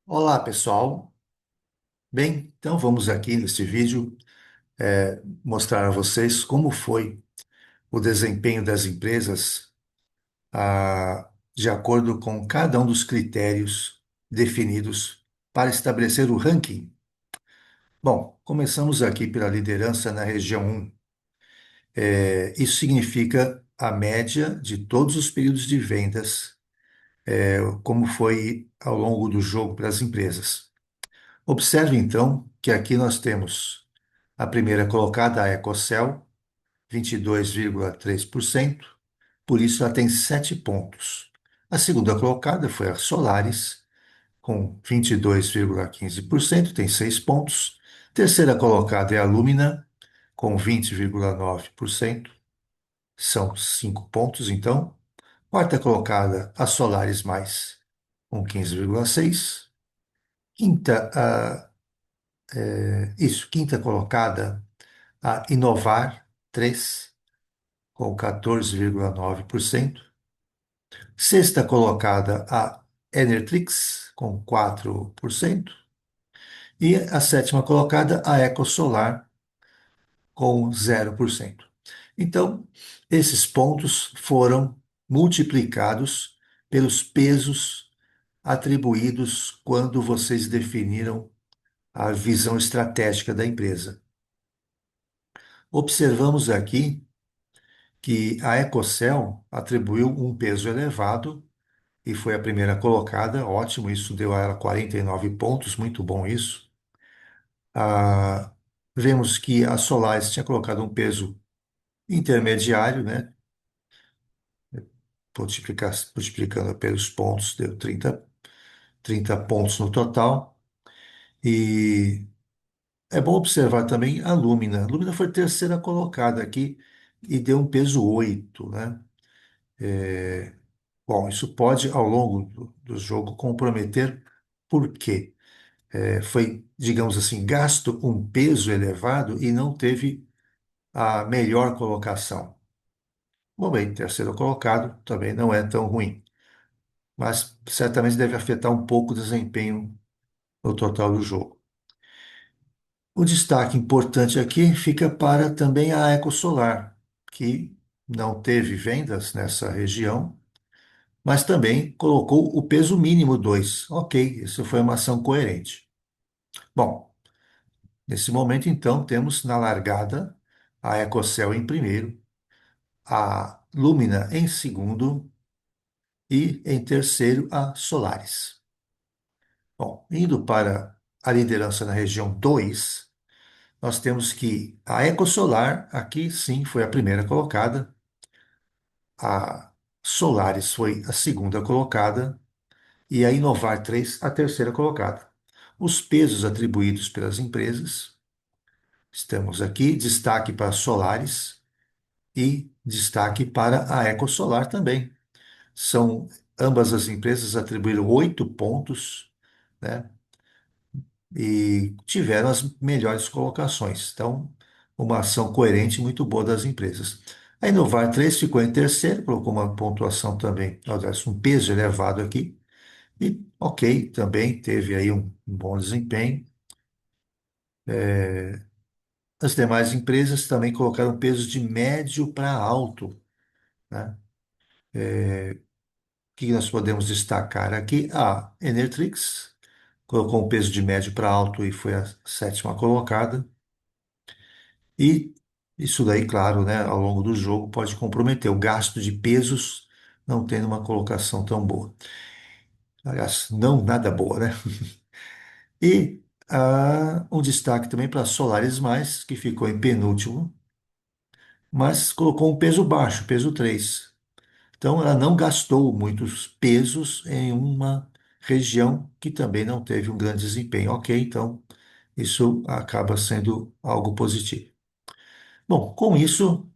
Olá, pessoal. Bem, então vamos aqui neste vídeo mostrar a vocês como foi o desempenho das empresas de acordo com cada um dos critérios definidos para estabelecer o ranking. Bom, começamos aqui pela liderança na região 1. Isso significa a média de todos os períodos de vendas, como foi ao longo do jogo para as empresas. Observe então que aqui nós temos a primeira colocada, a Ecocel, 22,3%, por isso ela tem 7 pontos. A segunda colocada foi a Solaris, com 22,15%, tem 6 pontos. Terceira colocada é a Lumina, com 20,9%, são 5 pontos, então. Quarta colocada, a Solaris Mais, com 15,6%. Quinta, quinta colocada, a Inovar 3, com 14,9%. Sexta colocada, a Enertrix, com 4%. E a sétima colocada, a Ecosolar, com 0%. Então, esses pontos foram multiplicados pelos pesos atribuídos quando vocês definiram a visão estratégica da empresa. Observamos aqui que a Ecocel atribuiu um peso elevado e foi a primeira colocada, ótimo, isso deu a ela 49 pontos, muito bom isso. Ah, vemos que a Solaris tinha colocado um peso intermediário, né? Multiplicando pelos pontos, deu 30 pontos no total. E é bom observar também a Lumina. A Lumina foi terceira colocada aqui e deu um peso 8, né? Bom, isso pode, ao longo do jogo, comprometer. Por quê? Foi, digamos assim, gasto um peso elevado e não teve a melhor colocação. Bom, bem, terceiro colocado também não é tão ruim, mas certamente deve afetar um pouco o desempenho no total do jogo. O destaque importante aqui fica para também a EcoSolar, que não teve vendas nessa região, mas também colocou o peso mínimo 2. Ok, isso foi uma ação coerente. Bom, nesse momento, então, temos na largada a Ecocel em primeiro, a Lumina em segundo e em terceiro a Solaris. Bom, indo para a liderança na região 2, nós temos que a Ecosolar, aqui sim, foi a primeira colocada, a Solaris foi a segunda colocada e a Inovar 3 a terceira colocada. Os pesos atribuídos pelas empresas, estamos aqui, destaque para a Solaris e destaque para a Ecosolar também. São ambas as empresas atribuíram 8 pontos, né? E tiveram as melhores colocações. Então, uma ação coerente e muito boa das empresas. A Inovar 3 ficou em terceiro, colocou uma pontuação também, aliás, um peso elevado aqui. E, ok, também teve aí um bom desempenho. As demais empresas também colocaram pesos de médio para alto, né? O que nós podemos destacar aqui? A Enertrix colocou um peso de médio para alto e foi a sétima colocada. E isso daí, claro, né, ao longo do jogo pode comprometer o gasto de pesos não tendo uma colocação tão boa. Aliás, não nada boa, né? E um destaque também para a Solaris Mais, que ficou em penúltimo, mas colocou um peso baixo, peso 3. Então, ela não gastou muitos pesos em uma região que também não teve um grande desempenho. Ok, então isso acaba sendo algo positivo. Bom, com isso,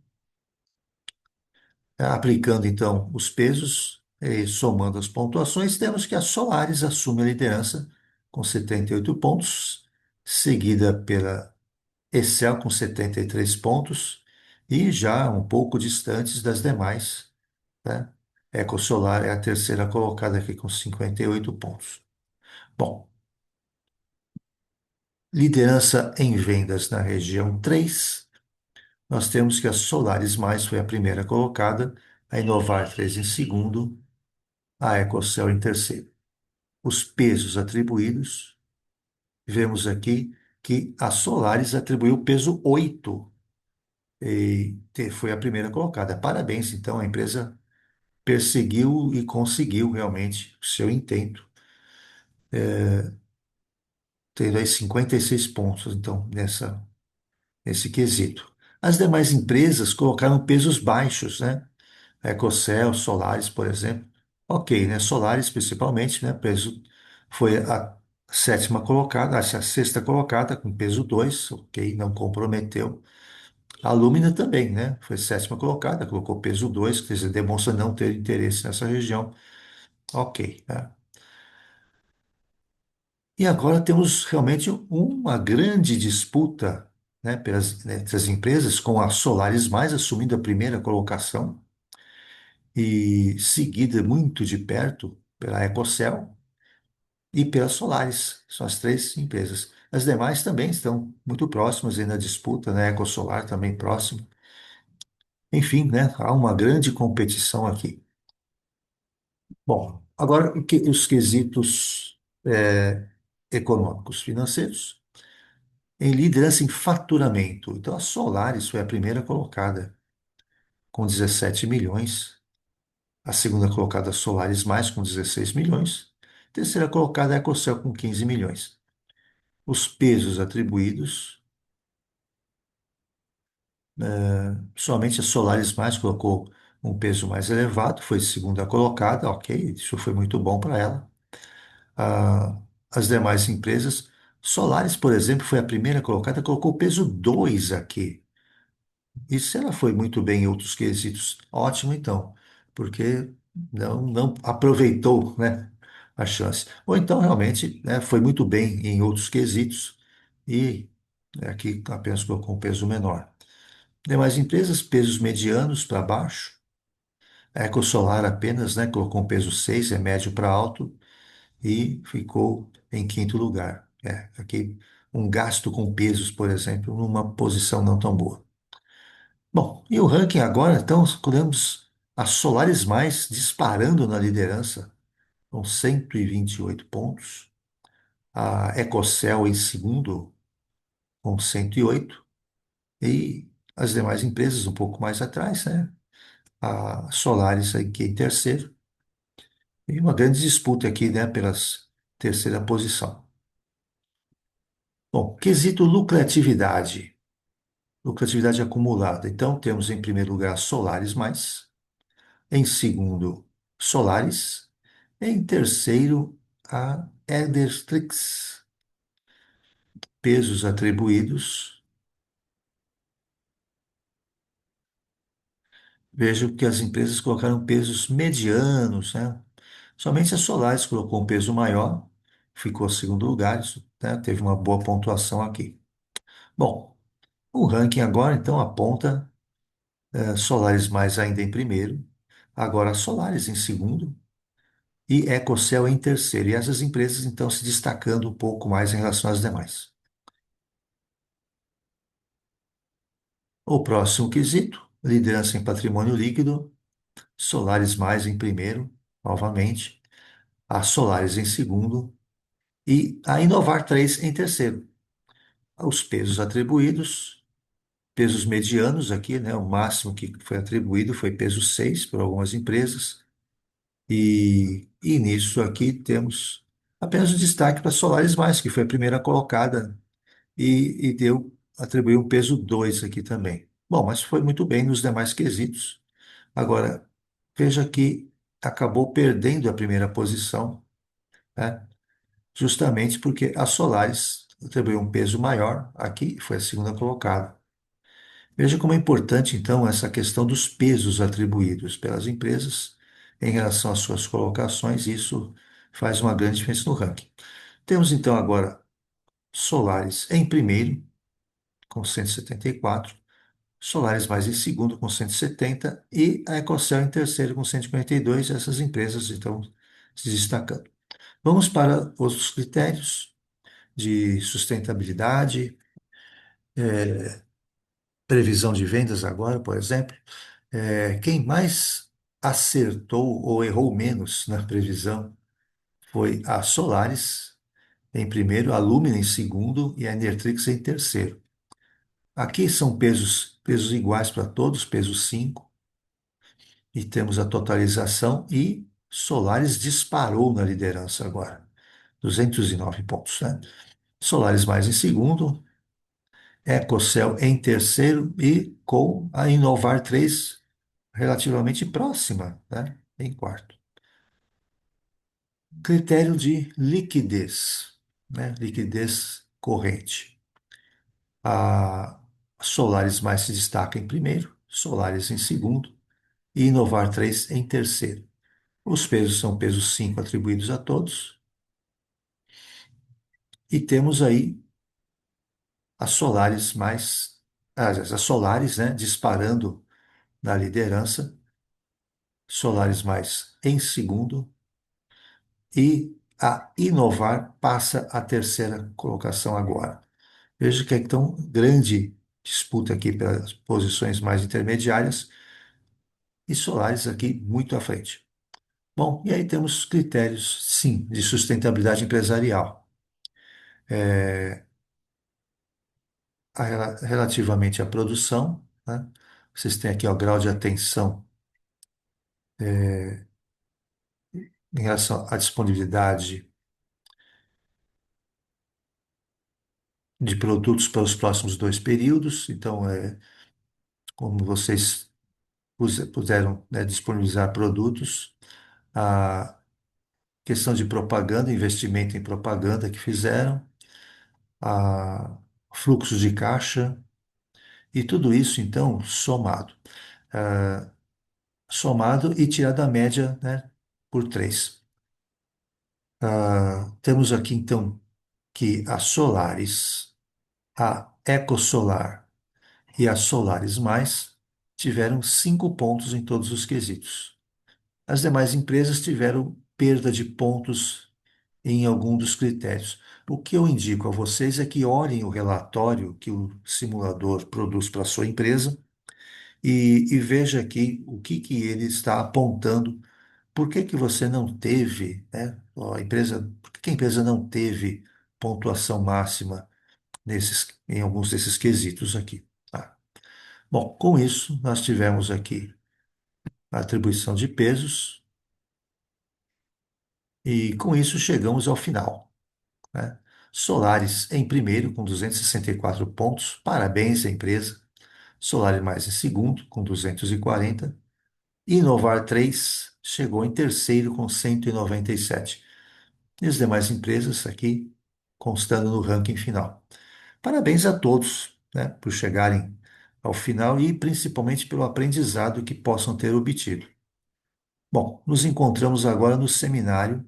aplicando então os pesos e somando as pontuações, temos que a Solaris assume a liderança com 78 pontos, seguida pela Excel com 73 pontos e já um pouco distantes das demais, né? EcoSolar é a terceira colocada aqui com 58 pontos. Bom, Liderança em vendas na região 3. Nós temos que a Solaris Mais foi a primeira colocada, a Inovar 3 em segundo, a Ecocel em terceiro. Os pesos atribuídos, vemos aqui que a Solaris atribuiu o peso 8 e foi a primeira colocada. Parabéns, então, a empresa perseguiu e conseguiu realmente o seu intento, tendo aí 56 pontos, então, nesse quesito. As demais empresas colocaram pesos baixos, né? A Ecocel, Solaris, por exemplo. Ok, né? Solaris, principalmente, né? Peso foi a sétima colocada, a sexta colocada, com peso 2, ok, não comprometeu. A Lumina também, né? Foi sétima colocada, colocou peso 2, quer dizer, demonstra não ter interesse nessa região. Ok, né? E agora temos realmente uma grande disputa, né, entre as empresas, com a Solaris Mais assumindo a primeira colocação e seguida muito de perto pela Ecocel e pela Solaris. São as três empresas. As demais também estão muito próximas aí na disputa, né? Ecosolar também próximo. Enfim, né? Há uma grande competição aqui. Bom, agora os quesitos econômicos, financeiros. Em liderança em faturamento. Então, a Solaris foi a primeira colocada, com 17 milhões. A segunda colocada, a Solaris Mais, com 16 milhões. Terceira colocada, a Ecocel, com 15 milhões. Os pesos atribuídos, somente a Solaris Mais colocou um peso mais elevado, foi segunda colocada, ok, isso foi muito bom para ela. Ah, as demais empresas, Solaris, por exemplo, foi a primeira colocada, colocou o peso 2 aqui. E se ela foi muito bem em outros quesitos, ótimo então, porque não aproveitou, né, a chance. Ou então realmente, né, foi muito bem em outros quesitos e aqui apenas colocou um peso menor. Demais empresas, pesos medianos para baixo. A Ecosolar apenas, né, colocou um peso 6, é médio para alto e ficou em quinto lugar. Aqui um gasto com pesos, por exemplo, numa posição não tão boa. Bom, e o ranking agora, então, escolhemos a Solaris Mais disparando na liderança, com 128 pontos. A Ecocel em segundo, com 108. E as demais empresas um pouco mais atrás, né? A Solaris aqui em terceiro. E uma grande disputa aqui, né, pela terceira posição. Bom, quesito lucratividade. Lucratividade acumulada. Então, temos em primeiro lugar a Solaris Mais. Em segundo, Solaris. Em terceiro, a Ederstrix. Pesos atribuídos. Vejo que as empresas colocaram pesos medianos, né? Somente a Solaris colocou um peso maior, ficou em segundo lugar, isso, né, teve uma boa pontuação aqui. Bom, o ranking agora então aponta Solaris Mais ainda em primeiro, agora a Solaris em segundo e Ecocel em terceiro. E essas empresas então se destacando um pouco mais em relação às demais. O próximo quesito, liderança em patrimônio líquido, Solaris Mais em primeiro, novamente, a Solaris em segundo e a Inovar 3 em terceiro. Os pesos atribuídos, pesos medianos aqui, né? O máximo que foi atribuído foi peso 6 por algumas empresas. E nisso aqui temos apenas o destaque para a Solaris Mais, que foi a primeira colocada atribuiu um peso 2 aqui também. Bom, mas foi muito bem nos demais quesitos. Agora, veja que acabou perdendo a primeira posição, né? Justamente porque a Solaris atribuiu um peso maior aqui, foi a segunda colocada. Veja como é importante, então, essa questão dos pesos atribuídos pelas empresas em relação às suas colocações, isso faz uma grande diferença no ranking. Temos, então, agora Solaris em primeiro, com 174, Solaris Mais em segundo, com 170, e a Ecocel em terceiro, com 152, essas empresas estão se destacando. Vamos para outros critérios. de sustentabilidade, previsão de vendas agora, por exemplo. Quem mais acertou ou errou menos na previsão foi a Solaris em primeiro, a Lumina em segundo e a Enertrix em terceiro. Aqui são pesos iguais para todos, peso 5, e temos a totalização e Solaris disparou na liderança agora, 209 pontos, né? Solaris mais em segundo, Ecocel em terceiro e com a Inovar 3 relativamente próxima, né? Em quarto. Critério de liquidez, né? Liquidez corrente. A Solaris mais se destaca em primeiro, Solaris em segundo e Inovar 3 em terceiro. Os pesos são pesos 5 atribuídos a todos. E temos aí a Solaris mais, a Solaris, né, disparando na liderança, Solaris mais em segundo e a Inovar passa a terceira colocação agora. Veja que é tão grande disputa aqui pelas posições mais intermediárias e Solaris aqui muito à frente. Bom, e aí temos critérios, sim, de sustentabilidade empresarial. É, relativamente à produção, né? Vocês têm aqui ó, o grau de atenção em relação à disponibilidade de produtos para os próximos dois períodos. Então, como vocês puderam, né, disponibilizar produtos, a questão de propaganda, investimento em propaganda que fizeram, a fluxo de caixa e tudo isso, então, somado. Somado e tirado a média, né, por 3. Temos aqui, então, que a Solaris, a EcoSolar e a Solaris Mais tiveram 5 pontos em todos os quesitos. As demais empresas tiveram perda de pontos em algum dos critérios. O que eu indico a vocês é que olhem o relatório que o simulador produz para a sua empresa e veja aqui o que ele está apontando. Por que que você não teve, né? Por que que a empresa não teve pontuação máxima em alguns desses quesitos aqui? Tá? Bom, com isso, nós tivemos aqui a atribuição de pesos e com isso chegamos ao final, né? Solaris em primeiro, com 264 pontos, parabéns à empresa. Solaris mais em segundo, com 240. Inovar 3 chegou em terceiro, com 197. E as demais empresas aqui constando no ranking final. Parabéns a todos, né, por chegarem ao final e principalmente pelo aprendizado que possam ter obtido. Bom, nos encontramos agora no seminário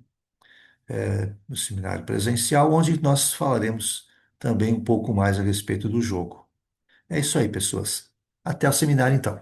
presencial, onde nós falaremos também um pouco mais a respeito do jogo. É isso aí, pessoas. Até o seminário, então.